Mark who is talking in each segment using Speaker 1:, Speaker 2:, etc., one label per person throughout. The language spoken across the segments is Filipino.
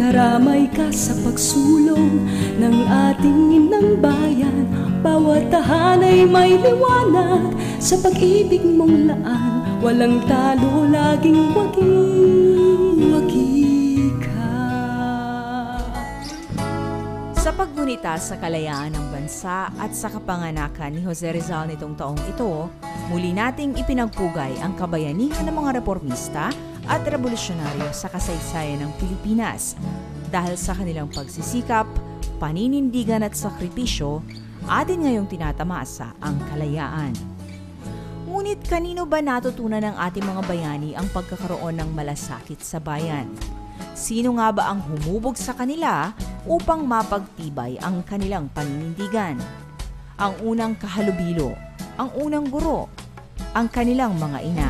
Speaker 1: Naramay ka sa pagsulong ng ating inang bayan. Bawat tahanay may liwanag sa pag-ibig mong laan. Walang talo, laging wagi ka.
Speaker 2: Sa paggunita sa kalayaan ng bansa at sa kapanganakan ni Jose Rizal nitong taong ito, muli nating ipinagpugay ang kabayanihan ng mga reformista at revolusyonaryo sa kasaysayan ng Pilipinas. Dahil sa kanilang pagsisikap, paninindigan at sakripisyo, atin ngayong tinatamasa ang kalayaan. Ngunit kanino ba natutunan ng ating mga bayani ang pagkakaroon ng malasakit sa bayan? Sino nga ba ang humubog sa kanila upang mapagtibay ang kanilang paninindigan? Ang unang kahalubilo, ang unang guro, ang kanilang mga ina.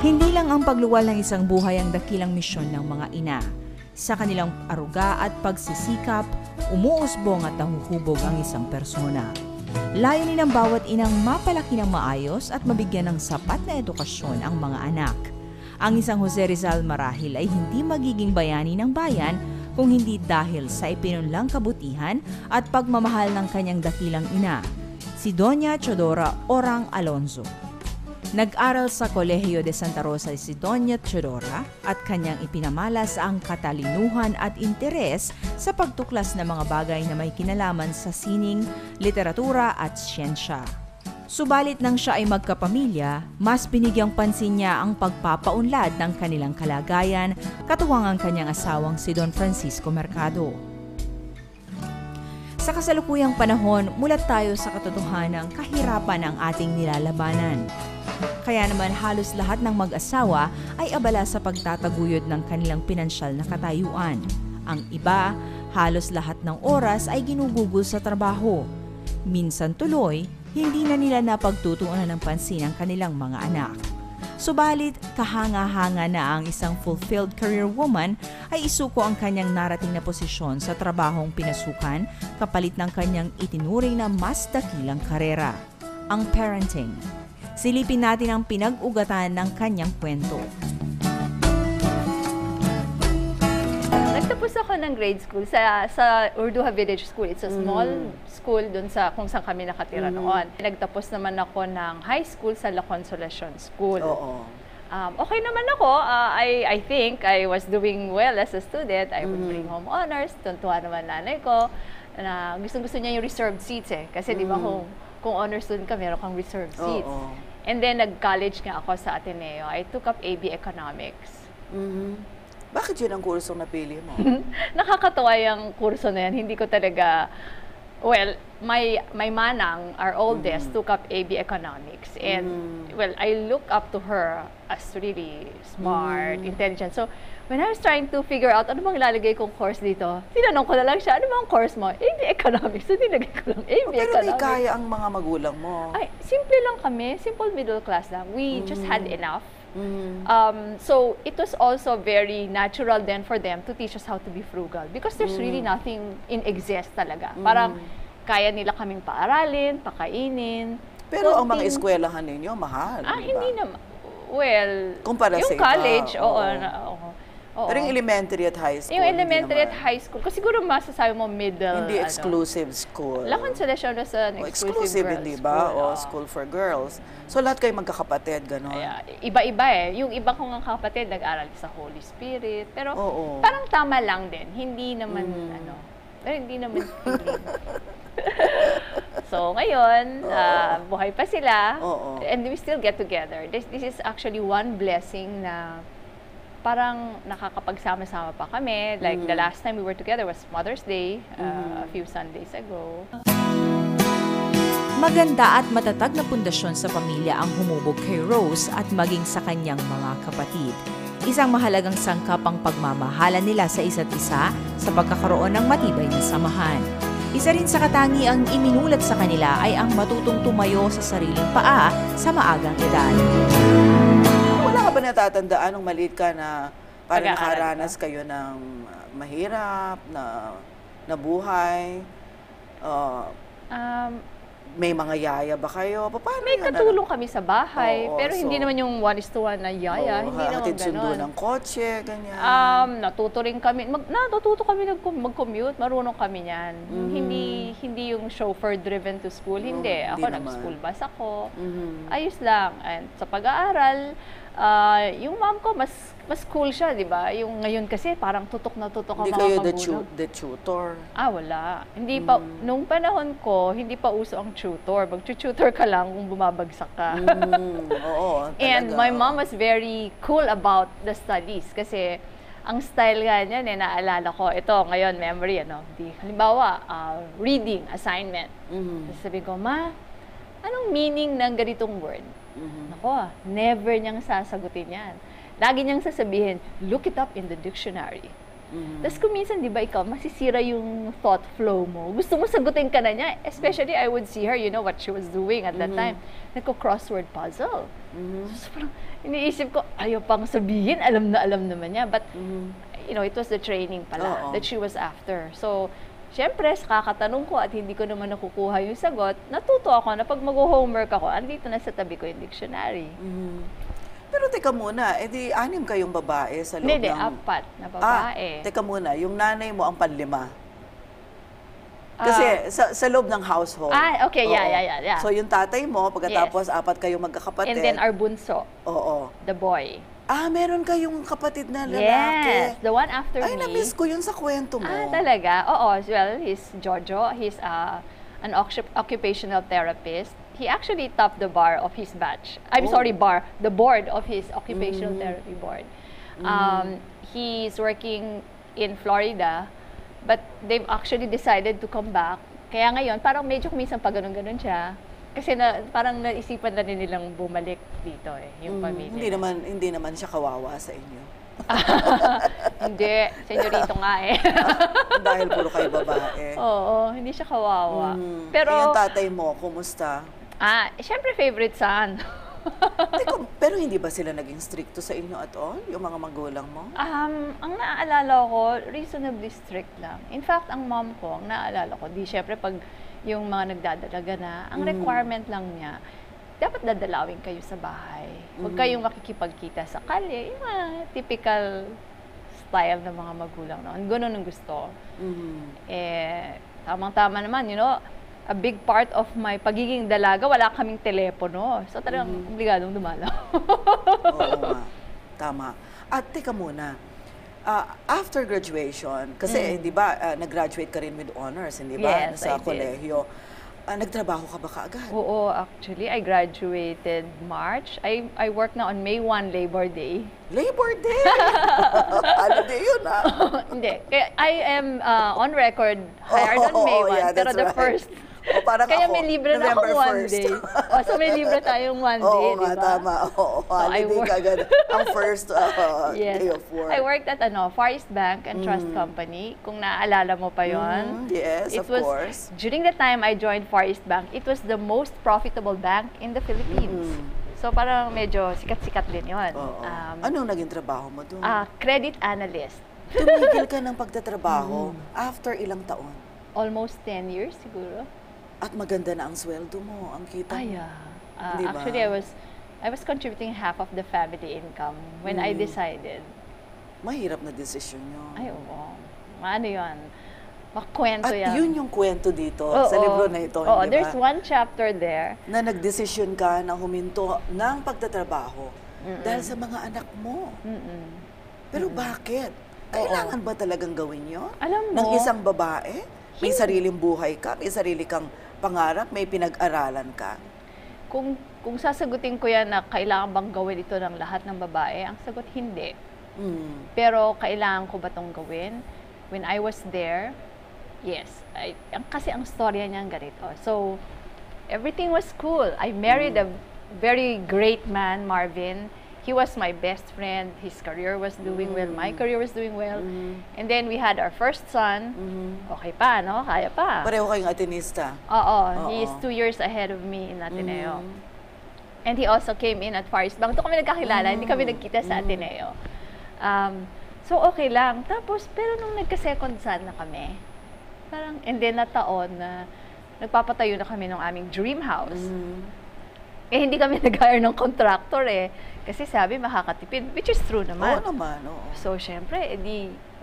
Speaker 2: Hindi lang ang pagluwal ng isang buhay ang dakilang misyon ng mga ina. Sa kanilang aruga at pagsisikap, umuusbong at nahuhubog ang isang persona. Layunin ng bawat inang mapalaki ng maayos at mabigyan ng sapat na edukasyon ang mga anak. Ang isang Jose Rizal marahil ay hindi magiging bayani ng bayan kung hindi dahil sa ipinunlang kabutihan at pagmamahal ng kanyang dakilang ina, si Doña Teodora Orang Alonzo. Nag-aral sa Kolehiyo de Santa Rosa si Doña Teodora at kanyang ipinamalas ang katalinuhan at interes sa pagtuklas ng mga bagay na may kinalaman sa sining, literatura at siyensya. Subalit nang siya ay magkapamilya, mas binigyang pansin niya ang pagpapaunlad ng kanilang kalagayan, katuwang ang kanyang asawang si Don Francisco Mercado. Sa kasalukuyang panahon, mulat tayo sa katotohanang kahirapan ng ating nilalabanan. Kaya naman halos lahat ng mag-asawa ay abala sa pagtataguyod ng kanilang pinansyal na katayuan. Ang iba, halos lahat ng oras ay ginugugol sa trabaho. Minsan tuloy, hindi na nila napagtutuunan ng pansin ang kanilang mga anak. Subalit, kahanga-hanga na ang isang fulfilled career woman ay isuko ang kanyang narating na posisyon sa trabahong pinasukan kapalit ng kanyang itinuring na mas dakilang karera, ang parenting. Silipin natin ang pinag-ugatan ng kanyang kwento.
Speaker 3: Nagtapos ako ng grade school sa Urduha Village School. It's a small school dun sa kung saan kami nakatira noon. Nagtapos naman ako ng high school sa La Consolacion School. Okay naman ako. I think I was doing well as a student. I would bring home honors. Tuntua naman nanay ko na gustong-gusto niya yung reserved seats eh. Kasi di ba kung honor student ka, meron kang reserved seats. And then, nag-college nga ako sa Ateneo. I took up AB Economics.
Speaker 4: Bakit yun ang kurso napili mo?
Speaker 3: Nakakatawa yung kurso na yan. Hindi ko talaga... Well, my manang, our oldest, took up AB Economics. And, well, I look up to her as really smart, intelligent. So, when I was trying to figure out ano bang ilalagay kong course dito, tinanong ko na lang siya, ano bang course mo? AB Economics. So, nilagay ko lang AB Economics.
Speaker 4: Pero may kaya ang mga magulang mo.
Speaker 3: Ay, simple lang kami. Simple middle class lang. We just had enough. So, it was also very natural then for them to teach us how to be frugal. Because there's really nothing in excess talaga. Parang, kaya nila kaming paaralin, pakainin.
Speaker 4: Pero ang mga eskwelahan ninyo, mahal.
Speaker 3: Hindi naman. Well,
Speaker 4: kumpara
Speaker 3: yung
Speaker 4: sa iba,
Speaker 3: college, oo.
Speaker 4: Pero yung elementary at high school,
Speaker 3: yung elementary at high school, kasi siguro masasabi mo middle.
Speaker 4: Hindi exclusive school.
Speaker 3: La Consolacion was an exclusive girls
Speaker 4: hindi ba?
Speaker 3: school.
Speaker 4: O school for girls. So lahat kayo magkakapatid, gano'n?
Speaker 3: Iba-iba eh. Yung iba kong kapatid nag-aral sa Holy Spirit. Pero parang tama lang din. Hindi naman, hindi naman feeling. So ngayon, buhay pa sila. And we still get together. This is actually one blessing na parang nakakapagsama-sama pa kami. Like the last time we were together was Mother's Day, a few Sundays ago.
Speaker 2: Maganda at matatag na pundasyon sa pamilya ang humubog kay Rose at maging sa kanyang mga kapatid. Isang mahalagang sangkap ang pagmamahalan nila sa isa't isa sa pagkakaroon ng matibay na samahan. Isa rin sa katangiang iminulat sa kanila ay ang matutong tumayo sa sariling paa sa maagang edad.
Speaker 4: Wala ka ba natatandaan nung maliit ka na parang
Speaker 3: Pag-aaral
Speaker 4: nakaranas kayo ng mahirap na buhay? May mga yaya ba kayo? Paano
Speaker 3: May
Speaker 4: yan?
Speaker 3: katulong kami sa bahay,
Speaker 4: Oo,
Speaker 3: pero hindi
Speaker 4: so-
Speaker 3: naman yung 1:1 na yaya, hindi naman
Speaker 4: hatid sundo
Speaker 3: gano'n.
Speaker 4: ng kotse, ganyan.
Speaker 3: Natuto rin kami, natututo kami mag-commute, marunong kami niyan. Hindi yung chauffeur driven to school, hindi. Ako
Speaker 4: hindi naman.
Speaker 3: nag-school bus ako. Ayos lang. And sa pag-aaral, yung mom ko mas cool siya, di ba? Yung ngayon kasi parang tutok na tutok ang
Speaker 4: Hindi
Speaker 3: mga
Speaker 4: kayo
Speaker 3: magulang.
Speaker 4: the tutor.
Speaker 3: Wala. Hindi pa, nung panahon ko, hindi pa uso ang tutor. Mag-tutor ka lang kung bumabagsak ka.
Speaker 4: Oo,
Speaker 3: And
Speaker 4: talaga.
Speaker 3: my mom was very cool about the studies kasi ang style nga niyan, naalala ko, ito ngayon, memory, halimbawa, reading, assignment. Sabi ko, Ma, anong meaning ng ganitong word? Nako, never niyang sasagutin yan. Lagi niyang sasabihin, look it up in the dictionary. Tapos kung minsan, di ba, ikaw, masisira yung thought flow mo. Gusto mo sagutin ka na niya. Especially, I would see her, what she was doing at that time. Nagko-crossword puzzle. So, parang, iniisip ko, ayaw pang sabihin, alam naman niya. But, it was the training pala that she was after. So, syempre, kakatanong ko at hindi ko naman nakukuha yung sagot, natuto ako na pag mag-homework ako, andito na sa tabi ko yung dictionary.
Speaker 4: Pero teka muna, edi 6 kayong babae sa loob
Speaker 3: Hindi,
Speaker 4: ng...
Speaker 3: 4 na babae.
Speaker 4: Teka muna, yung nanay mo ang panlima. Kasi sa loob ng household.
Speaker 3: Okay,
Speaker 4: Oo.
Speaker 3: yeah.
Speaker 4: So yung tatay mo, pagkatapos 4 kayong magkakapatid.
Speaker 3: And then our bunso,
Speaker 4: Oo.
Speaker 3: the boy.
Speaker 4: Meron kayong kapatid na lalaki.
Speaker 3: Yes, the one after
Speaker 4: Ay,
Speaker 3: me.
Speaker 4: na-miss ko yun sa kwento mo.
Speaker 3: Talaga? Oo, well, he's Jojo. He's an occupational therapist. He actually topped the bar of his batch. The board of his occupational therapy board. He's working in Florida, but they've actually decided to come back. Kaya ngayon, parang medyo minsan pa ganun-ganun siya. Kasi parang naisipan na rin nilang bumalik dito yung pamilya.
Speaker 4: Hindi naman siya kawawa sa inyo.
Speaker 3: Hindi, senyorito nga
Speaker 4: Dahil puro kayo babae.
Speaker 3: Oo, hindi siya kawawa. Pero
Speaker 4: yung tatay mo, kumusta?
Speaker 3: syempre favorite son.
Speaker 4: Pero hindi ba sila naging stricto sa inyo at all? Yung mga magulang mo?
Speaker 3: Ang naaalala ko, reasonably strict lang. In fact, ang mom ko, ang naaalala ko, syempre pag yung mga nagdadalaga na, ang requirement lang niya, dapat dadalawin kayo sa bahay. Huwag kayong makikipagkita sa kalye. Yung mga typical style ng mga magulang noon. Ganun ang gusto. Tamang-tama naman, a big part of my pagiging dalaga, wala kaming telepono. So talagang obligadong dumalaw.
Speaker 4: Oo nga. Tama. At teka muna, after graduation, kasi di ba, nag-graduate ka rin with honors, hindi ba?
Speaker 3: Yes,
Speaker 4: sa
Speaker 3: I did.
Speaker 4: kolehiyo. Nagtrabaho ka ba kaagad?
Speaker 3: Oo, actually, I graduated March. I work na on May 1, Labor Day.
Speaker 4: Labor Day! Holiday yun,
Speaker 3: Hindi. I am on record hired on May 1,
Speaker 4: yeah,
Speaker 3: pero
Speaker 4: that's
Speaker 3: the
Speaker 4: right.
Speaker 3: first.
Speaker 4: Parang
Speaker 3: Kaya
Speaker 4: ako,
Speaker 3: may libre na
Speaker 4: November
Speaker 3: ako 1
Speaker 4: 1st.
Speaker 3: day. So may libre tayong 1 day,
Speaker 4: Oo
Speaker 3: di
Speaker 4: nga,
Speaker 3: ba?
Speaker 4: tama. Oo, holiday
Speaker 3: work-
Speaker 4: kagad. Ang first
Speaker 3: Yes.
Speaker 4: day of work.
Speaker 3: I worked at Far East Bank and Trust Company. Kung naaalala mo pa yon.
Speaker 4: Yes, of course.
Speaker 3: During the time I joined Far East Bank, it was the most profitable bank in the Philippines. So parang medyo sikat-sikat din yun.
Speaker 4: Oo. Anong naging trabaho mo doon?
Speaker 3: Credit analyst.
Speaker 4: Tumigil ka ng pagtatrabaho after ilang taon?
Speaker 3: Almost 10 years siguro.
Speaker 4: At maganda na ang sweldo mo, ang kita mo. Di ba?
Speaker 3: Actually, I was contributing half of the family income when I decided.
Speaker 4: Mahirap na desisyon nyo.
Speaker 3: Ay, oo. Ano yun? Makwento
Speaker 4: At
Speaker 3: yan.
Speaker 4: yun yung kwento dito
Speaker 3: Oo.
Speaker 4: sa libro na ito,
Speaker 3: Oo,
Speaker 4: hindi ba?
Speaker 3: there's one chapter there.
Speaker 4: Na nagdesisyon ka na huminto ng pagtatrabaho dahil sa mga anak mo. Pero bakit? Kailangan ba talagang gawin yun?
Speaker 3: Alam mo,
Speaker 4: ng isang babae? May sariling buhay ka, may sarili kang pangarap, may pinag-aralan ka.
Speaker 3: kung sasagutin ko yan na kailangan bang gawin ito ng lahat ng babae, ang sagot hindi. Pero kailangan ko ba itong gawin? When I was there, yes. Kasi ang storya niya ganito. So, everything was cool. I married a very great man, Marvin. He was my best friend. His career was doing well. My career was doing well. And then we had our first son. Okay pa, no? Kaya pa.
Speaker 4: Pareho kayong Atenista.
Speaker 3: Oo. He is 2 years ahead of me in Ateneo. And he also came in at Far East Bank. Doon kami nagkakilala. Hindi kami nagkita sa Ateneo. So, okay lang. Tapos, pero nung nagka-second son na kami, parang, and then na taon na nagpapatayo na kami ng aming dream house. Eh, hindi kami nag-hire ng contractor eh. Kasi sabi, makakatipid, which is true naman.
Speaker 4: Oo naman, oo.
Speaker 3: So, syempre,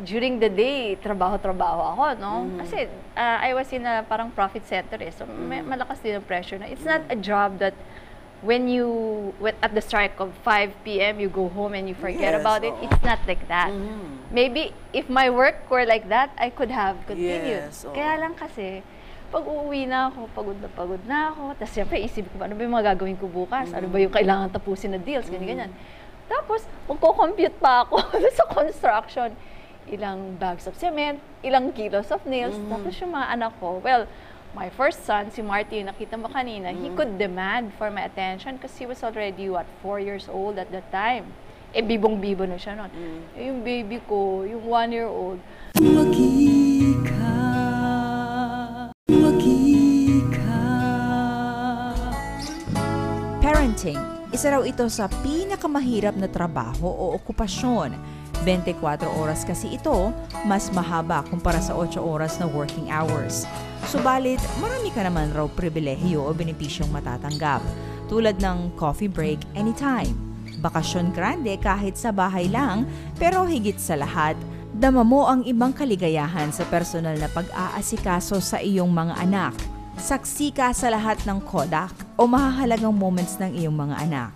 Speaker 3: during the day, trabaho-trabaho ako, no? Kasi I was in a parang profit center eh. So, malakas din ang pressure na. It's not a job that when at the strike of 5 p.m., you go home and you forget about it. It's not like that. Maybe, if my work were like that, I could have continued. Kaya lang kasi, pag uuwi na ako, pagod na ako. Tapos siyempre, isipin ko, ano ba yung mga gagawin ko bukas? Ano ba yung kailangan tapusin na deals? Ganyan. Tapos, magko-compute pa ako sa construction. Ilang bags of cement, ilang kilos of nails. Tapos yung mga anak ko, well, my first son, si Marty, nakita mo kanina, he could demand for my attention because he was already, 4 years old at that time. Eh, bibong-bibo na siya noon. Yung baby ko, yung 1-year-old,
Speaker 2: Parenting, isa raw ito sa pinakamahirap na trabaho o okupasyon. 24 oras kasi ito, mas mahaba kumpara sa 8 oras na working hours. Subalit, marami ka naman raw pribilehiyo o benepisyong matatanggap, tulad ng coffee break anytime, bakasyon grande kahit sa bahay lang, pero higit sa lahat, dama mo ang ibang kaligayahan sa personal na pag-aasikaso sa iyong mga anak. Saksi ka sa lahat ng kodak o mahahalagang moments ng iyong mga anak.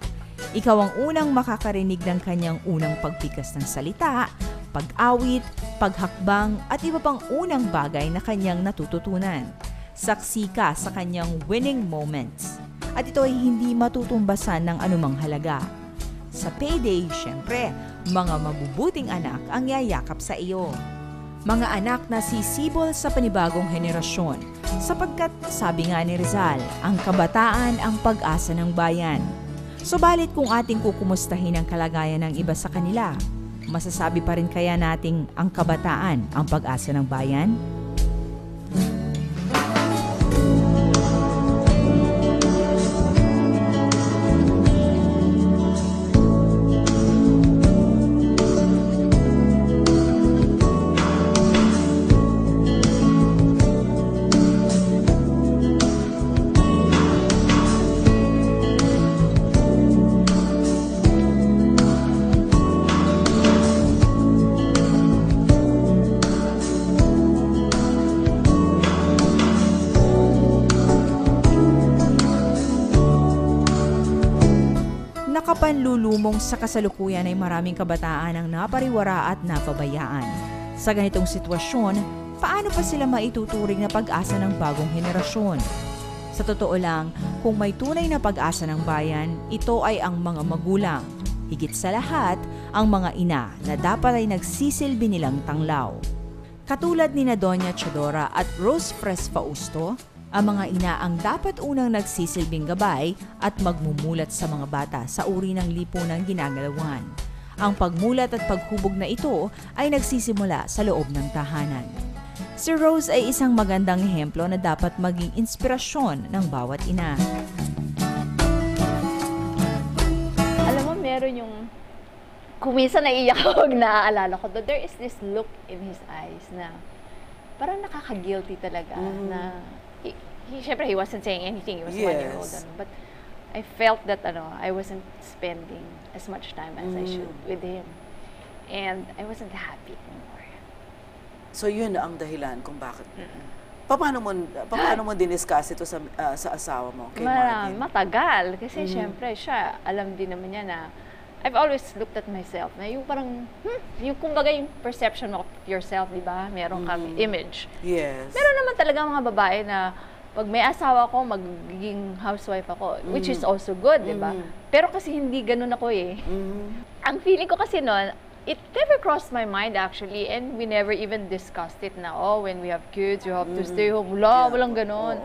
Speaker 2: Ikaw ang unang makakarinig ng kanyang unang pagpikas ng salita, pag-awit, paghakbang at iba pang unang bagay na kanyang natututunan. Saksi ka sa kanyang winning moments. At ito ay hindi matutumbasan ng anumang halaga. Sa payday, syempre, mga mabubuting anak ang yayakap sa iyo. Mga anak na sisibol sa panibagong henerasyon, sapagkat sabi nga ni Rizal, ang kabataan ang pag-asa ng bayan. Subalit kung ating kukumustahin ang kalagayan ng iba sa kanila, masasabi pa rin kaya nating ang kabataan ang pag-asa ng bayan? Nakapanlulumong sa kasalukuyan ay maraming kabataan ang napariwara at napabayaan. Sa ganitong sitwasyon, paano pa sila maituturing na pag-asa ng bagong henerasyon? Sa totoo lang, kung may tunay na pag-asa ng bayan, ito ay ang mga magulang. Higit sa lahat, ang mga ina na dapat ay nagsisilbi nilang tanglaw. Katulad ni Doña Chadora at Rose Fausto, ang mga ina ang dapat unang nagsisilbing gabay at magmumulat sa mga bata sa uri ng lipunang ginagalawan. Ang pagmulat at paghubog na ito ay nagsisimula sa loob ng tahanan. Si Rose ay isang magandang ehemplo na dapat maging inspirasyon ng bawat ina.
Speaker 3: Alam mo, meron yung, kung minsan naiiyak ako, naaalala ko, there is this look in his eyes na parang nakaka-guilty talaga na Siyempre, he wasn't saying anything. He was 1 year old. But I felt that I wasn't spending as much time as I should with him. And I wasn't happy anymore.
Speaker 4: So, yun ang dahilan kung bakit. Paano mo diniscuss ito sa asawa mo, kay Marvin?
Speaker 3: Matagal. Kasi siyempre, siya, alam din naman niya na I've always looked at myself na yung parang, yung kumbaga yung perception of yourself, di ba? Meron kang image.
Speaker 4: Yes.
Speaker 3: Meron naman talaga mga babae na pag may asawa ko, magiging housewife ako, which is also good, di ba? Pero kasi hindi ganun ako eh. Ang feeling ko kasi noon, it never crossed my mind actually, and we never even discussed it na, oh, when we have kids, you have to stay home. Wala, walang ganon.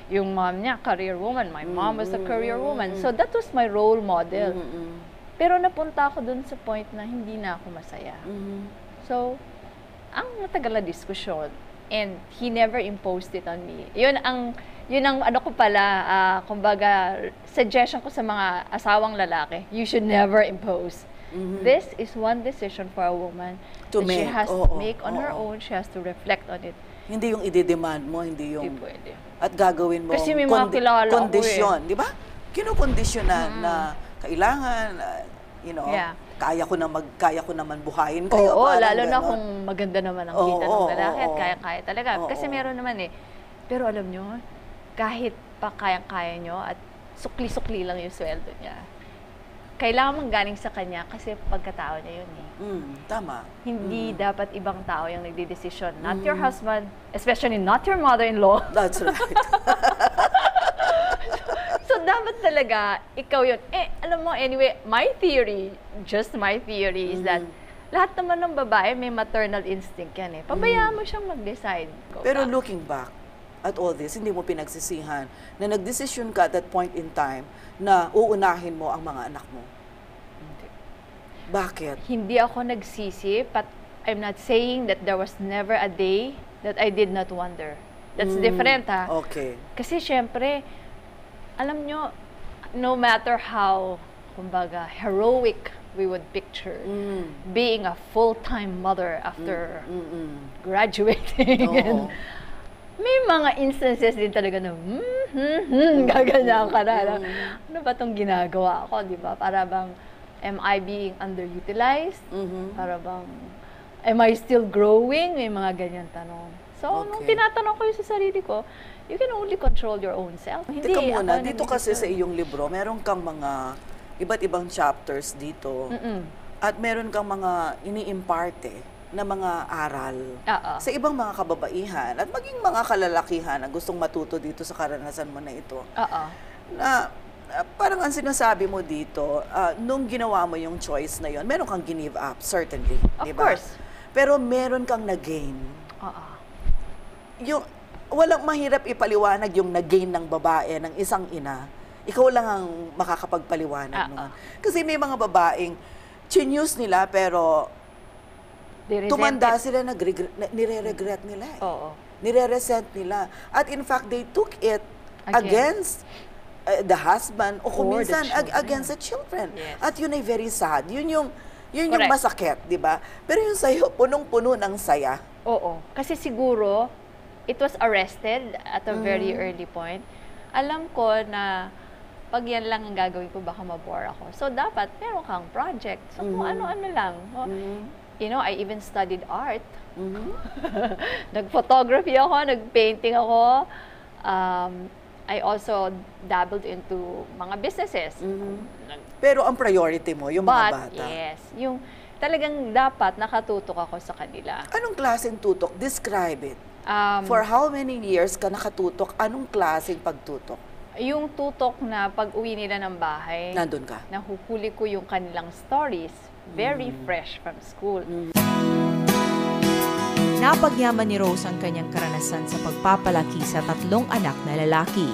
Speaker 3: Yung mom niya, career woman. My mom was a career woman. So that was my role model. Pero napunta ako dun sa point na hindi na ako masaya. So, ang matagal na diskusyon, and he never imposed it on me. Yun ang ano ko pala, kumbaga, suggestion ko sa mga asawang lalaki, you should never impose. This is one decision for a woman
Speaker 4: To
Speaker 3: that she
Speaker 4: make.
Speaker 3: has to make on her own. She has to reflect on it.
Speaker 4: Hindi yung i-demand mo, hindi yung...
Speaker 3: Hindi pwede.
Speaker 4: At gagawin mo
Speaker 3: Kasi may mga kilala ako
Speaker 4: kondisyon, di ba? Kinukondisyonan na kailangan, you know, kaya ko naman buhayin kayo.
Speaker 3: Oo, lalo
Speaker 4: ganon.
Speaker 3: na kung maganda naman ang kita ng lalaki at kaya-kaya talaga. Kasi meron naman Pero alam nyo, kahit pa kayang-kaya nyo at sukli-sukli lang yung sweldo niya, kailangan manggaling sa kanya kasi pagkatao niya yun
Speaker 4: Tama.
Speaker 3: Hindi dapat ibang tao yung nagdidesisyon. Not your husband, especially not your mother-in-law.
Speaker 4: That's right.
Speaker 3: So, dapat talaga, ikaw yun. Alam mo, anyway, my theory, just my theory, is that lahat naman ng babae may maternal instinct yan Pabayaan mo siyang mag-decide.
Speaker 4: Pero looking back at all this, hindi mo pinagsisihan na nagdesisyon ka at that point in time na uunahin mo ang mga anak mo.
Speaker 3: Hindi.
Speaker 4: Bakit?
Speaker 3: Hindi ako nagsisi, but I'm not saying that there was never a day that I did not wonder. That's different, ha?
Speaker 4: Okay.
Speaker 3: Kasi syempre, alam nyo, no matter how, kumbaga, heroic we would picture being a full-time mother after graduating. May mga instances din talaga na, gaganyan ka na. Ano ba itong ginagawa ko, di ba? Para bang, am I being underutilized? Para bang, am I still growing? May mga ganyan tanong. So, nung tinatanong ko yun sa sarili ko, you can only control your own self. Hindi,
Speaker 4: teka muna, dito kasi sa iyong libro, meron kang mga iba't ibang chapters dito. At meron kang mga ini-imparte na mga aral sa ibang mga kababaihan at maging mga kalalakihan na gustong matuto dito sa karanasan mo na ito. Na parang ang sinasabi mo dito, nung ginawa mo yung choice na yon, meron kang give up, certainly.
Speaker 3: Of
Speaker 4: diba?
Speaker 3: course.
Speaker 4: Pero meron kang na-gain. Yung, walang mahirap ipaliwanag yung na-gain ng babae, ng isang ina. Ikaw lang ang makakapagpaliwanag nun. Kasi may mga babaeng chinews nila pero tumanda sila, nire-regret nila nire-resent nila. At in fact, they took it against the husband o kung minsan against the children. At yun ay very sad. Yun yung masakit, di ba? Pero yung sa'yo, punong-puno ng saya.
Speaker 3: Oo. Kasi siguro, it was arrested at a very early point. Alam ko na pag yan lang ang gagawin ko, baka mabore ako. So, dapat meron kang project. So, kung ano-ano lang. You know, I even studied art. Nag-photography ako, nag-painting ako. I also dabbled into mga businesses.
Speaker 4: Pero ang priority mo, yung mga bata.
Speaker 3: Yes. Yung talagang dapat nakatutok ako sa kanila.
Speaker 4: Anong klaseng tutok? Describe it. For how many years ka nakatutok? Anong klaseng pagtutok?
Speaker 3: Yung tutok na pag-uwi nila ng bahay.
Speaker 4: Nandun ka?
Speaker 3: Nahuhuli ko yung kanilang stories. Very fresh from school.
Speaker 2: Napagyaman ni Rose ang kanyang karanasan sa pagpapalaki sa 3 anak na lalaki.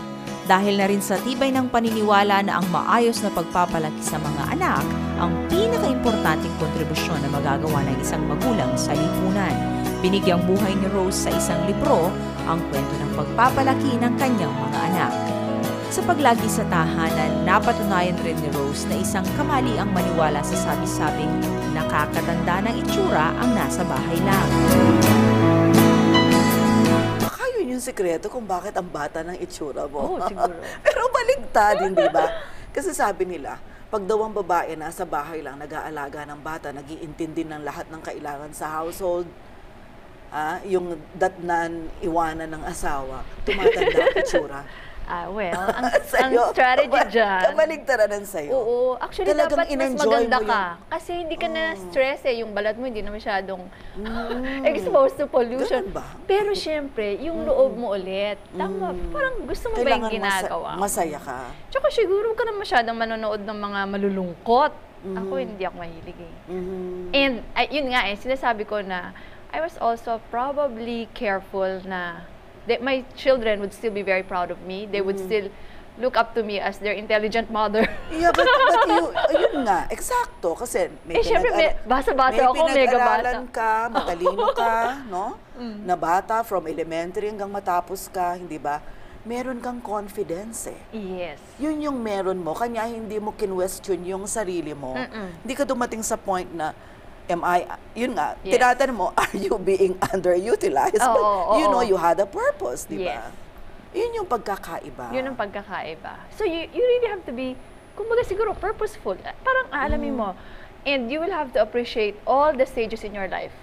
Speaker 2: Dahil na rin sa tibay ng paniniwala na ang maayos na pagpapalaki sa mga anak ang pinaka-importanting kontribusyon na magagawa ng isang magulang sa lipunan. Binigyang buhay ni Rose sa isang libro ang kwento ng pagpapalaki ng kanyang mga anak. Sa paglagi sa tahanan, napatunayan rin ni Rose na isang kamali ang maniwala sa sabi-sabing nakakatanda ng itsura ang nasa bahay lang.
Speaker 4: Baka yun yung sikreto kung bakit ang bata ng itsura mo.
Speaker 3: Oo, siguro.
Speaker 4: Pero baligtad, hindi ba? Kasi sabi nila, pag daw ang babae nasa bahay lang, nag-aalaga ng bata, nag-iintindi ng lahat ng kailangan sa household, yung datnan, iwanan ng asawa, tumatanda ang itsura.
Speaker 3: Well, ang strategy dyan.
Speaker 4: Kamaligtaran sa'yo.
Speaker 3: Oo. Actually,
Speaker 4: Talagang
Speaker 3: dapat mas maganda ka. Kasi hindi ka na stress Yung balat mo hindi na masyadong exposed to pollution.
Speaker 4: Ba?
Speaker 3: Pero syempre, yung loob mo ulit. Tama. Parang gusto mo ba yung ginagawa?
Speaker 4: Masaya ka.
Speaker 3: Tsaka siguro ka na masyadong manonood ng mga malulungkot Ako hindi ako mahilig eh. And yun nga sinasabi ko na I was also probably careful na my children would still be very proud of me. They would still look up to me as their intelligent mother.
Speaker 4: Yeah, but yun nga, eksakto. Kasi may
Speaker 3: basa-basa ako, mega basa.
Speaker 4: ka, matalino ka, no? Na bata, from elementary hanggang matapos ka, hindi ba? Meron kang confidence eh.
Speaker 3: Yes.
Speaker 4: Yun yung meron mo, kanya hindi mo kinwestiyon yung sarili mo. Hindi ka dumating sa point na, yun nga, tinatanong mo, are you being underutilized? But you know, you had a purpose, di ba? Yun yung pagkakaiba.
Speaker 3: Yun ang pagkakaiba. So you really have to be, kumbaga siguro, purposeful. Parang alamin mo. And you will have to appreciate all the stages in your life.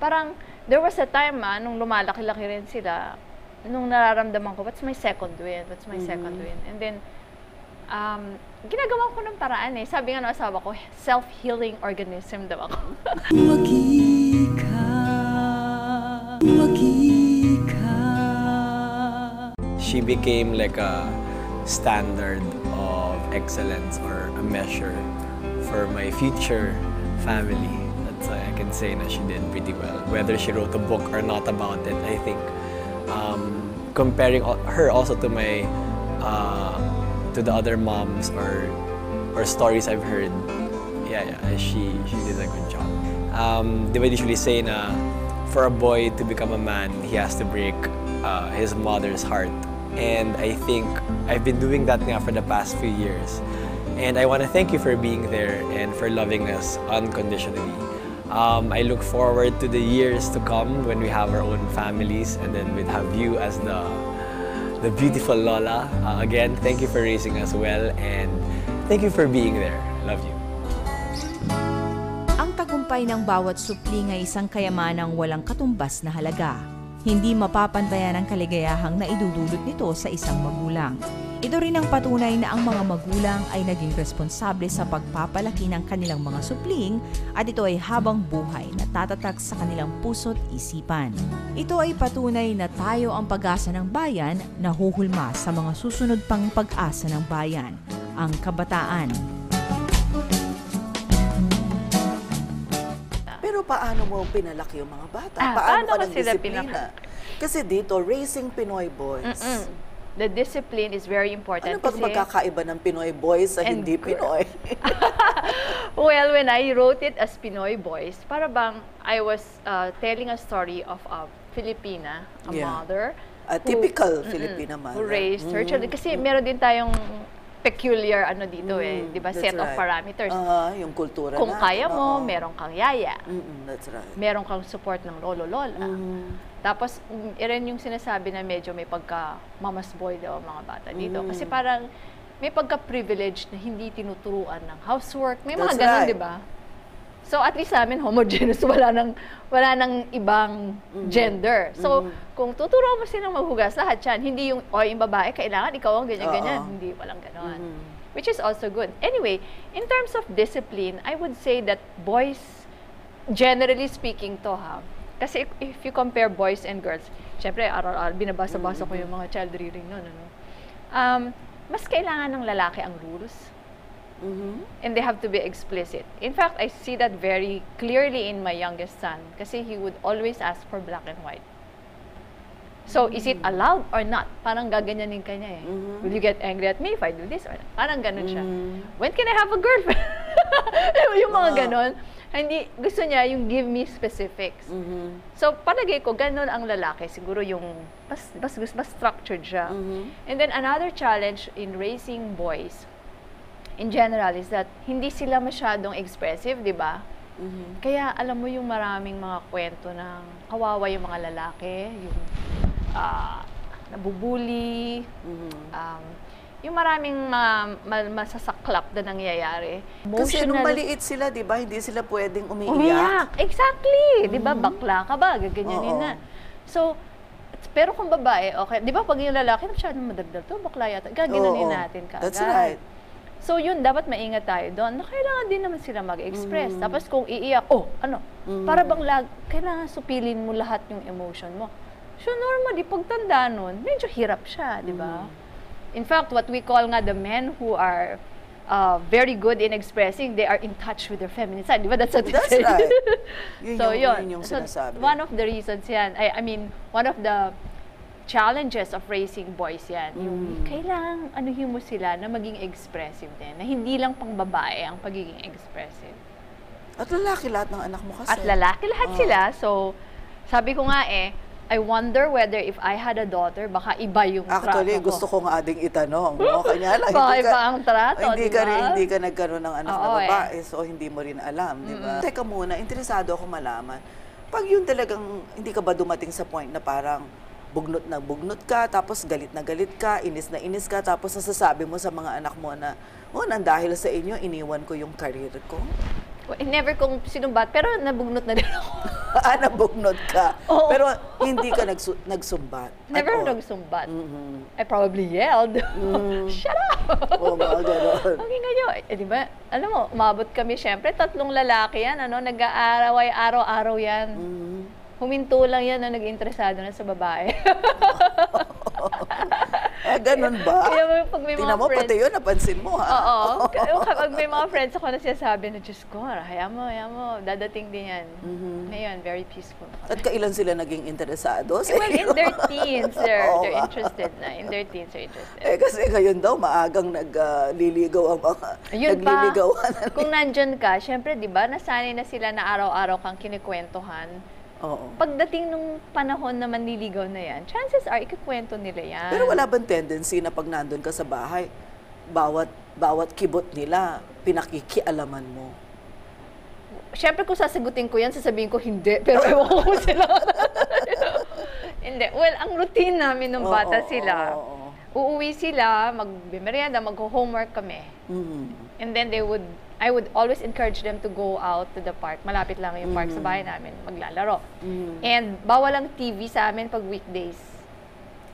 Speaker 3: Parang, there was a time nung lumalaki-laki rin sila, nung nararamdaman ko, what's my second win? What's my second win? And then, ginagawa ko ng paraan eh. Sabi nga ng asawa ko, self-healing organism daw ako.
Speaker 5: She became like a standard of excellence or a measure for my future family. That's why I can say that she did pretty well. Whether she wrote a book or not about it, I think comparing her also to my to the other moms or stories I've heard, she did a good job. They would usually say na for a boy to become a man, he has to break his mother's heart. And I think I've been doing that now for the past few years. And I want to thank you for being there and for loving us unconditionally. I look forward to the years to come when we have our own families and then we'd have you as the beautiful Lola. Again, thank you for raising us well and thank you for being there. Love you.
Speaker 2: Ang tagumpay ng bawat supling ay isang kayamanang walang katumbas na halaga. Hindi mapapantayan ang kaligayahang naidudulot nito sa isang magulang. Ito rin ang patunay na ang mga magulang ay naging responsable sa pagpapalaki ng kanilang mga supling at ito ay habang buhay na tatatak sa kanilang puso't isipan. Ito ay patunay na tayo ang pag-asa ng bayan na huhulma sa mga susunod pang pag-asa ng bayan, ang kabataan.
Speaker 4: Pero paano mo pinalaki yung mga bata? Paano ka ng disiplina? Kasi dito, Raising Pinoy Boys.
Speaker 3: The discipline is very important.
Speaker 4: Ano pag magkakaiba ng Pinoy Boys sa hindi Pinoy?
Speaker 3: Well, when I wrote it as Pinoy Boys, para bang I was telling a story of a Filipina, a mother.
Speaker 4: A typical Filipina mother.
Speaker 3: Who raised her children. Kasi meron din tayong peculiar dito di ba, set of parameters.
Speaker 4: Yung kultura
Speaker 3: Kung kaya mo, meron kang yaya.
Speaker 4: That's right.
Speaker 3: Meron kang support ng lolo-lola. Tapos, ilan yung sinasabi na medyo may pagka-mama's boy daw ang mga bata dito. Kasi parang may pagka-privilege na hindi tinuturuan ng housework. May mga ganun, di ba? So, at least sa amin, homogeneous. Wala nang ibang gender. So, kung tuturuan mo silang maghugas, lahat yan. Hindi yung babae, kailangan ikaw ang ganyan-ganyan. Hindi, walang ganon. Which is also good. Anyway, in terms of discipline, I would say that boys, generally speaking kasi if you compare boys and girls, syempre, araw-araw, binabasa-basa ko yung mga child rearing nun, mas kailangan ng lalaki ang rules. And they have to be explicit. In fact, I see that very clearly in my youngest son kasi he would always ask for black and white. So, is it allowed or not? Parang gaganyanin ka niya eh. Will you get angry at me if I do this or not? Parang ganun siya. When can I have a girlfriend? Yung mga ganon. Hindi, gusto niya yung give me specifics. So, palagay ko, ganun ang lalaki. Siguro yung mas structured siya. And then, another challenge in raising boys, in general, is that hindi sila masyadong expressive, di ba? Kaya, alam mo yung maraming mga kwento ng kawawa yung mga lalaki, yung nabubuli, yung maraming masasaklap na nangyayari.
Speaker 4: Kasi nung maliit sila, di ba, hindi sila pwedeng umiiyak.
Speaker 3: Exactly! Di ba, bakla ka ba? Gaganyanin na. So, pero kung babae, okay, di ba, pag yung lalaki, masyadong madagdag to, bakla yata, gagananin natin kaagad.
Speaker 4: That's right.
Speaker 3: So, yun, dapat maingat tayo doon na kailangan din naman sila mag-express. Tapos kung iiyak, para bang kailangan supilin mo lahat yung emotion mo. So, normally, pagtanda nun, medyo hirap siya, di ba? In fact, what we call nga the men who are very good in expressing, they are in touch with their feminine side. Di ba? That's what they
Speaker 4: That's
Speaker 3: say.
Speaker 4: right.
Speaker 3: So,
Speaker 4: yun yung sinasabi.
Speaker 3: one of the reasons yan, I mean, one of the challenges of raising boys yan, yung kailangang anuhin mo sila na maging expressive din, na hindi lang pang babae ang pagiging expressive.
Speaker 4: At lalaki lahat ng anak mo kasi.
Speaker 3: At lalaki lahat sila. So, sabi ko nga I wonder whether if I had a daughter, baka iba yung
Speaker 4: Actually,
Speaker 3: trato ko.
Speaker 4: gusto ko nga ding itanong. No? Kanya lang.
Speaker 3: Baka iba ang trato,
Speaker 4: hindi
Speaker 3: diba?
Speaker 4: hindi ka nagkaroon ng anak na
Speaker 3: Oo,
Speaker 4: babae, so hindi mo rin alam, di ba? Teka muna, interesado ako malaman. Pag yun talagang, hindi ka ba dumating sa point na parang bugnot na bugnot ka, tapos galit na galit ka, inis na inis ka, tapos nasasabi mo sa mga anak mo na, nang dahil sa inyo, iniwan ko yung career ko?
Speaker 3: Well, never kong sinumbat, pero nabugnot na din ako.
Speaker 4: Nabugnot ka.
Speaker 3: Oo.
Speaker 4: Pero hindi ka nagsumbat.
Speaker 3: Never ako nagsumbat. I probably yelled. Shut up!
Speaker 4: Mga ganon.
Speaker 3: Ang nyo. Di ba? Alam mo, umabot kami, syempre, 3 lalaki yan, nag-aaraway, araw-araw yan. Huminto lang yan na nag-interesado na sa babae.
Speaker 4: Ganon ba?
Speaker 3: Kaya pag may mga
Speaker 4: Tingnan mo,
Speaker 3: friends,
Speaker 4: pati yun, napansin mo, ha?
Speaker 3: Oo. Kapag may mga friends ako na sinasabi na, Diyos ko, hayaan mo, dadating din yan. Ngayon, very peaceful.
Speaker 4: At kailan sila naging interesado?
Speaker 3: Well, in their teens, they're interested na. In their teens, they're interested.
Speaker 4: Kasi ngayon daw, maagang nagliligaw ang mga
Speaker 3: Yun pa,
Speaker 4: nagliligawan.
Speaker 3: kung nandyan ka, syempre, di ba, nasanay na sila na araw-araw kang kinikwentuhan.
Speaker 4: Oo.
Speaker 3: Pagdating nung panahon na manliligaw na yan, chances are, ikikwento nila yan.
Speaker 4: Pero wala bang tendency na pag nandun ka sa bahay, bawat kibot nila, pinakikialaman mo?
Speaker 3: Siyempre, kung sasagutin ko yan, sasabihin ko hindi. Pero ewan ko kung sila. Hindi. Well, ang routine namin nung bata sila, uuwi sila, magbimeryenda, mag-homework kami. And then I would always encourage them to go out to the park. Malapit lang yung park sa bahay namin, maglalaro. And bawal ang TV sa amin pag weekdays.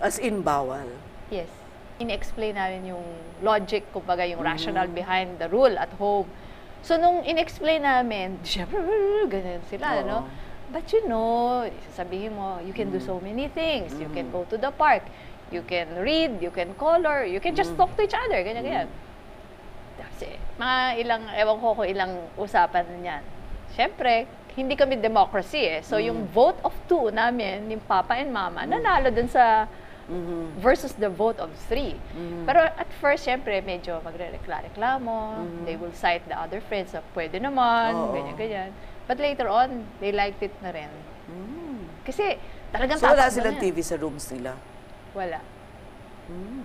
Speaker 4: As in, bawal?
Speaker 3: Yes. In-explain namin yung logic, kumbaga yung rational behind the rule at home. So, nung in-explain namin, syempre, ganyan sila, no? But you know, sasabihin mo, you can do so many things. You can go to the park. You can read, you can color, you can just talk to each other, ganyan. Kasi, ewan ko kung ilang usapan niyan. Siyempre, hindi kami democracy So, yung vote of 2 namin, yung papa and mama, nanalo dun sa versus the vote of 3. Pero at first, siyempre, medyo magre-reklamo. They will cite the other friends na pwede naman, ganyan. But later on, they liked it na rin. Kasi, talagang
Speaker 4: so, wala silang TV sa rooms nila?
Speaker 3: Wala.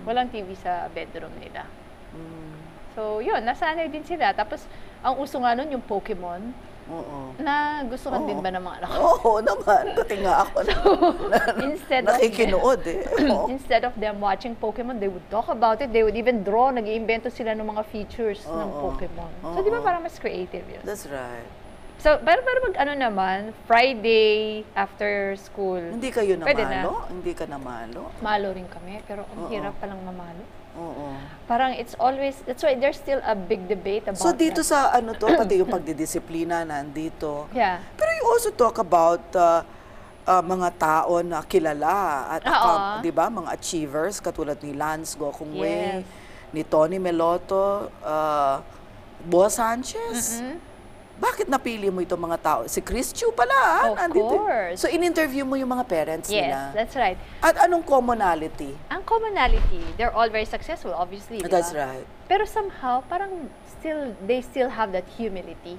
Speaker 3: Walang TV sa bedroom nila. So, yun, nasanay din sila. Tapos, ang uso nga nun, yung Pokemon, na gustuhan din ba ng mga anak ko?
Speaker 4: Oo naman, pati nga ako. Nakikinood
Speaker 3: Instead of them watching Pokemon, they would talk about it. They would even draw, nag-iimbento sila ng mga features ng Pokemon. So, di ba parang mas creative yun?
Speaker 4: That's right.
Speaker 3: So, pero naman, Friday after school.
Speaker 4: Hindi kayo
Speaker 3: pwede
Speaker 4: namalo? Hindi ka namalo?
Speaker 3: Malo rin kami, pero ang hirap palang mamalo.
Speaker 4: Oo.
Speaker 3: Parang it's always, that's why there's still a big debate about
Speaker 4: So dito sa pati yung pagdidisiplina nandito.
Speaker 3: Yeah.
Speaker 4: Pero you also talk about mga tao na kilala at di ba, mga achievers katulad ni Lance Gokongwei, ni Tony Meloto, Boa Sanchez. Bakit napili mo itong mga tao? Si Chris Chu pala, nandito.
Speaker 3: Course.
Speaker 4: So, in-interview mo yung mga parents
Speaker 3: Yes,
Speaker 4: nila?
Speaker 3: that's right.
Speaker 4: At anong commonality?
Speaker 3: Ang commonality, they're all very successful, obviously.
Speaker 4: That's right.
Speaker 3: Pero somehow, parang they still have that humility.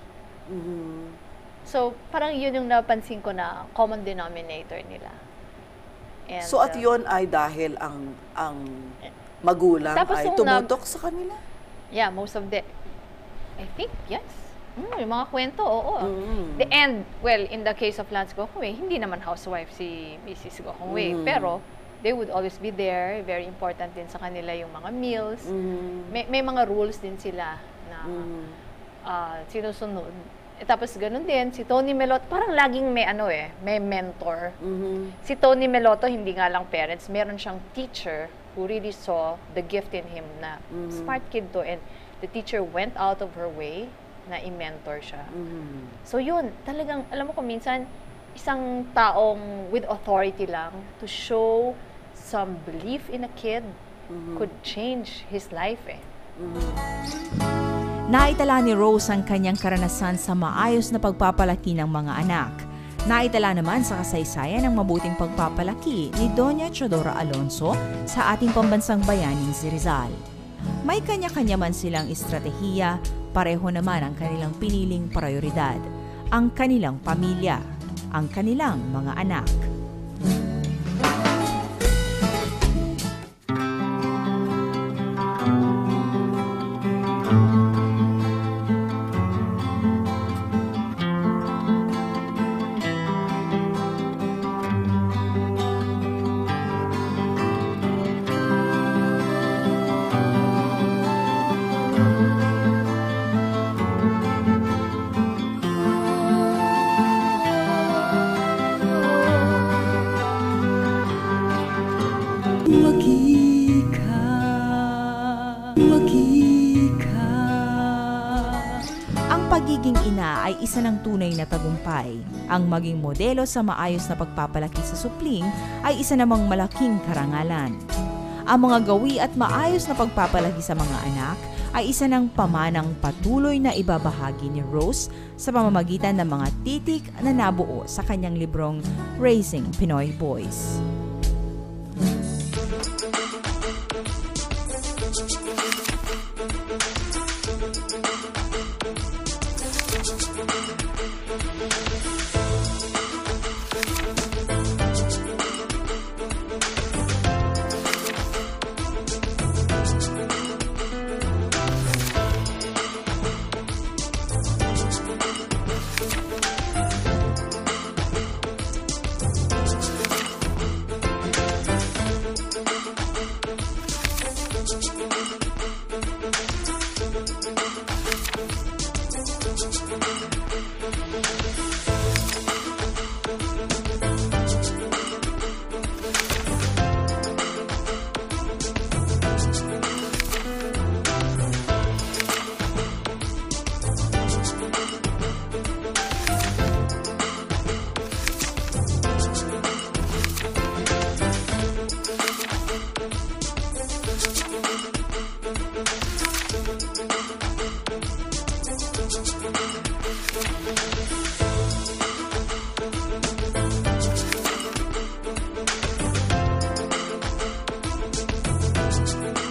Speaker 3: So, parang yun yung napansin ko na common denominator nila. And,
Speaker 4: So, at yun ay dahil ang magulang
Speaker 3: tapos
Speaker 4: ay tumutok sa kanila?
Speaker 3: Yeah, most of the, I think, yes. Yung mga kwento, oo. Well, in the case of Lance Gokongwei, hindi naman housewife si Mrs. Gokongwei. Pero, they would always be there. Very important din sa kanila yung mga meals. May mga rules din sila na sinusunod. Tapos ganun din, si Tony Meloto, parang laging may mentor. Si Tony Meloto, hindi nga lang parents, meron siyang teacher who really saw the gift in him na smart kid to. And the teacher went out of her way na i-mentor siya. So yun, talagang, alam mo kung minsan, isang taong with authority lang to show some belief in a kid could change his life
Speaker 2: Naitala ni Rose ang kanyang karanasan sa maayos na pagpapalaki ng mga anak. Naitala naman sa kasaysayan ng mabuting pagpapalaki ni Doña Teodora Alonso sa ating pambansang bayaning si Rizal. May kanya-kanya man silang estratehiya, pareho naman ang kanilang piniling prioridad, ang kanilang pamilya, ang kanilang mga anak.
Speaker 1: Wagi ka, wagi ka.
Speaker 2: Ang pagiging ina ay isa ng tunay na tagumpay. Ang maging modelo sa maayos na pagpapalaki sa supling ay isa namang malaking karangalan. Ang mga gawi at maayos na pagpapalaki sa mga anak ay isa ng pamanang patuloy na ibabahagi ni Rose sa pamamagitan ng mga titik na nabuo sa kanyang librong Raising Pinoy Boys.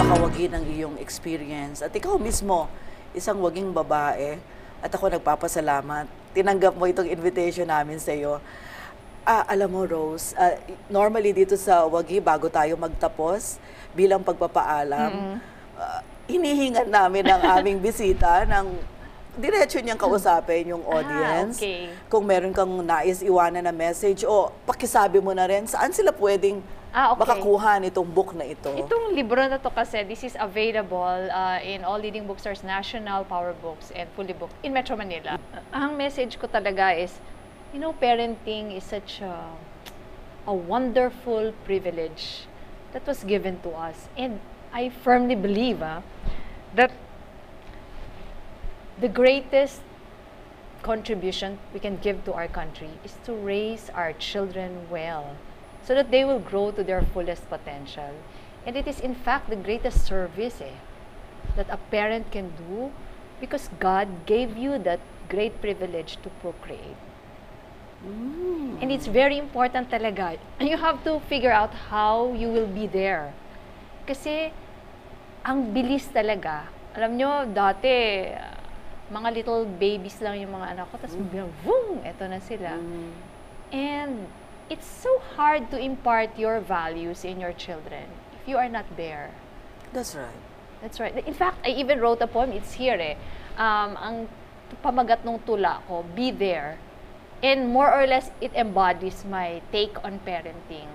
Speaker 4: Pakawagi ng iyong experience. At ikaw mismo, isang waging babae, at ako nagpapasalamat. Tinanggap mo itong invitation namin sa iyo. Alam mo, Rose, normally dito sa Wagi, bago tayo magtapos, bilang pagpapaalam, hinihingan namin ang aming bisita ng diretso niyang kausapin yung audience.
Speaker 3: Okay.
Speaker 4: Kung meron kang nais iwanan na message o pakisabi mo na rin, saan sila pwedeng
Speaker 3: Okay.
Speaker 4: makakuha nitong book na ito?
Speaker 3: Itong libro na to kasi, this is available in all leading bookstores, National, Power Books, and Fully Booked in Metro Manila. Ang message ko talaga is, you know, parenting is such a wonderful privilege that was given to us. And I firmly believe that the greatest contribution we can give to our country is to raise our children well, so that they will grow to their fullest potential. And it is in fact the greatest service that a parent can do, because God gave you that great privilege to procreate. And it's very important talaga. You have to figure out how you will be there. Kasi ang bilis talaga. Alam nyo, dati, mga little babies lang yung mga anak ko, tapos biglang, boom, eto na sila. And it's so hard to impart your values in your children if you are not there.
Speaker 4: That's right.
Speaker 3: That's right. In fact, I even wrote a poem. It's here ang pamagat ng tula ko, be there. And more or less, it embodies my take on parenting.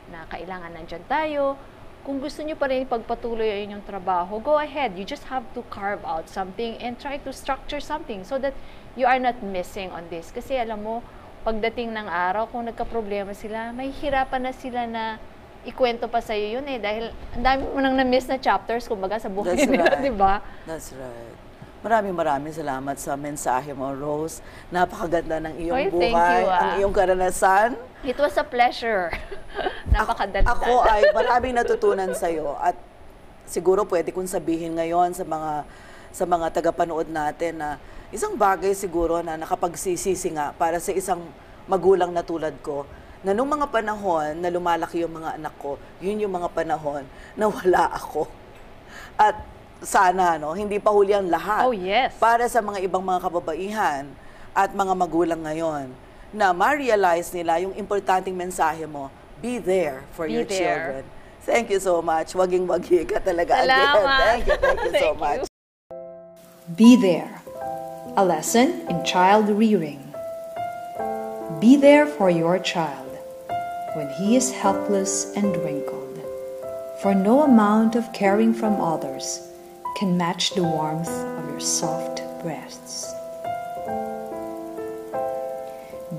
Speaker 3: Na kailangan nandyan tayo. Kung gusto nyo pa rin ipagpatuloy ang inyong trabaho, go ahead. You just have to carve out something and try to structure something so that you are not missing on this. Kasi alam mo, pagdating ng araw, kung nagka-problema sila, may hirapan na sila na ikwento pa sa'yo yun dahil ang dami mo nang na-miss na chapters, kumbaga, sa buhay nila, di ba?
Speaker 4: That's right. Maraming salamat sa mensahe mo, Rose. Napakaganda ng iyong buhay,
Speaker 3: thank you,
Speaker 4: ang iyong karanasan.
Speaker 3: It was a pleasure. Napakadanda.
Speaker 4: Ako ay maraming natutunan sa'yo at siguro pwede kong sabihin ngayon sa mga sa mga tagapanood natin na isang bagay siguro na nakapagsisisi nga para sa isang magulang na tulad ko, na nung mga panahon na lumalaki yung mga anak ko, yun yung mga panahon na wala ako. At sana, hindi pa huli ang lahat.
Speaker 3: Oh, yes.
Speaker 4: Para sa mga ibang mga kababaihan at mga magulang ngayon, na ma-realize nila yung importanteng mensahe mo, be there for your children. Thank you so much. Waging-wagi ka talaga.
Speaker 3: Salamat.
Speaker 4: Thank you so much.
Speaker 6: Be there. A lesson in child rearing. Be there for your child when he is helpless and wrinkled, for no amount of caring from others can match the warmth of your soft breasts.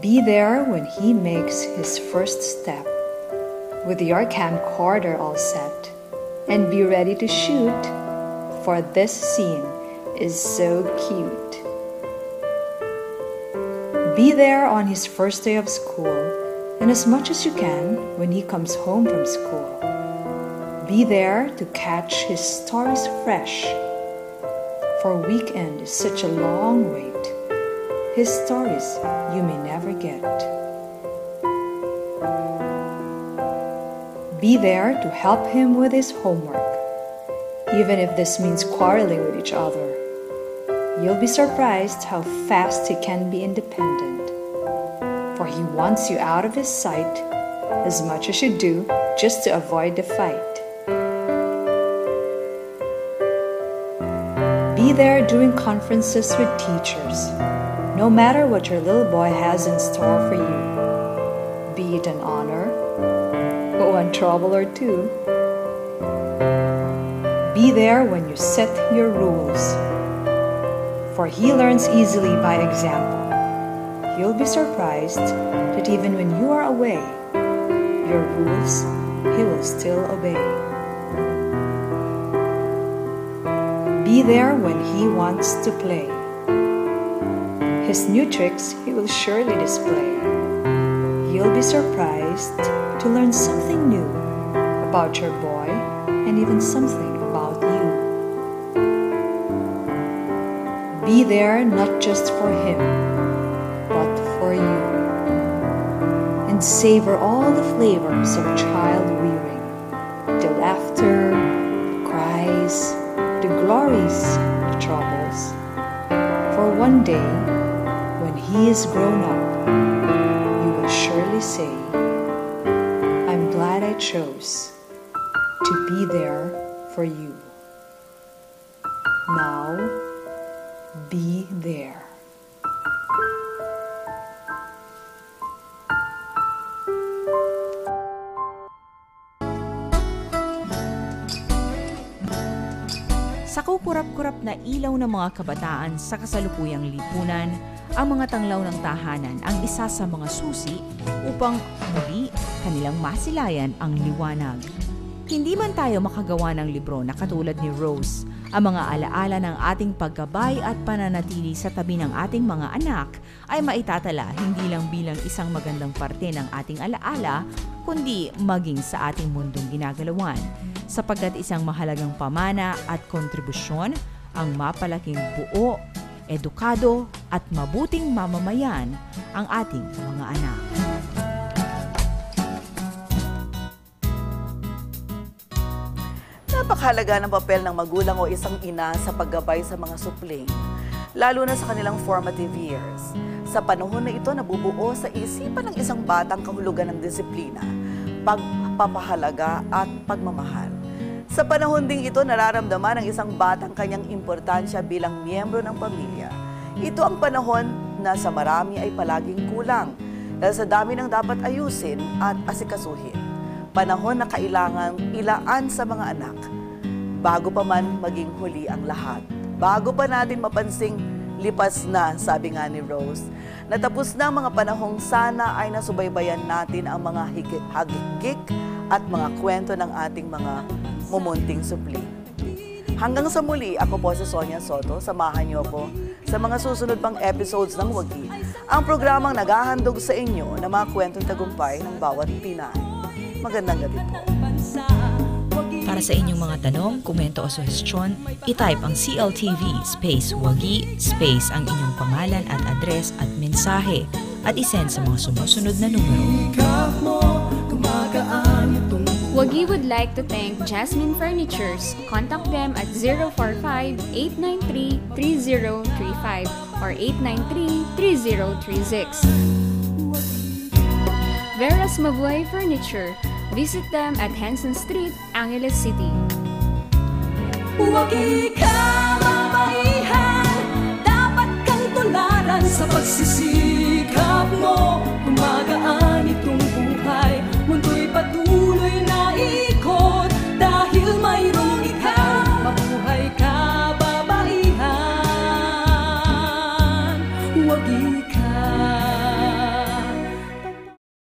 Speaker 6: Be there when he makes his first step, with your camcorder all set, and be ready to shoot, for this scene is so cute. Be there on his first day of school, and as much as you can when he comes home from school. Be there to catch his stories fresh, for weekend is such a long wait. His stories you may never get. Be there to help him with his homework, even if this means quarreling with each other. You'll be surprised how fast he can be independent, for he wants you out of his sight as much as you do just to avoid the fight. Be there during conferences with teachers, no matter what your little boy has in store for you, be it an honor or one trouble or two. Be there when you set your rules, for he learns easily by example. You'll be surprised that even when you are away, your rules he will still obey. Be there when he wants to play. His new tricks he will surely display. You'll be surprised to learn something new about your boy and even something about you. Be there not just for him, but for you. And savor all the flavors of child rearing. The laughter, the cries, the glories, the troubles. For one day, when he is grown up, you will surely say, I'm glad I chose to be there for you. Now, be there.
Speaker 2: Sa kukurap-kurap na ilaw ng mga kabataan sa kasalukuyang lipunan, ang mga tanglaw ng tahanan ang isa sa mga susi upang muli kanilang masilayan ang liwanag. Hindi man tayo makagawa ng libro na katulad ni Rose, ang mga alaala ng ating paggabay at pananatili sa tabi ng ating mga anak ay maitatala hindi lang bilang isang magandang parte ng ating alaala, kundi maging sa ating mundong ginagalawan, sapagkat isang mahalagang pamana at kontribusyon ang mapalaking buo, edukado at mabuting mamamayan ang ating mga anak.
Speaker 4: Napakahalaga ng papel ng magulang o isang ina sa paggabay sa mga supling, lalo na sa kanilang formative years. Sa panahon na ito, nabubuo sa isipan ng isang batang kahulugan ng disiplina, pagpapahalaga at pagmamahal. Sa panahon ding ito, nararamdaman ng isang batang kanyang importansya bilang miyembro ng pamilya. Ito ang panahon na sa marami ay palaging kulang dahil sa dami ng dapat ayusin at asikasuhin. Panahon na kailangang ilaan sa mga anak bago pa man maging huli ang lahat. Bago pa natin mapansing lipas na, sabi nga ni Rose, natapos na ang mga panahong sana ay nasubaybayan natin ang mga hagikik at mga kwento ng ating mga mumunting supling. Hanggang sa muli, ako po si Sonia Soto. Samahan niyo ako sa mga susunod pang episodes ng Wagi, ang programang naghahandog sa inyo ng mga kwentong tagumpay ng bawat Pinay. Magandang gabi po.
Speaker 2: Para sa inyong mga tanong, komento o suhestyon, i-type ang CLTV space Wagi space ang inyong pangalan at address at mensahe at isend sa mga sumusunod na numero.
Speaker 7: Wagi would like to thank Jasmine Furnitures. Contact them at 045-893-3035 or 893-3036. Vera's Mabuhay Furniture. Visit them at Henson Street, Angeles City.
Speaker 1: Wagi ka!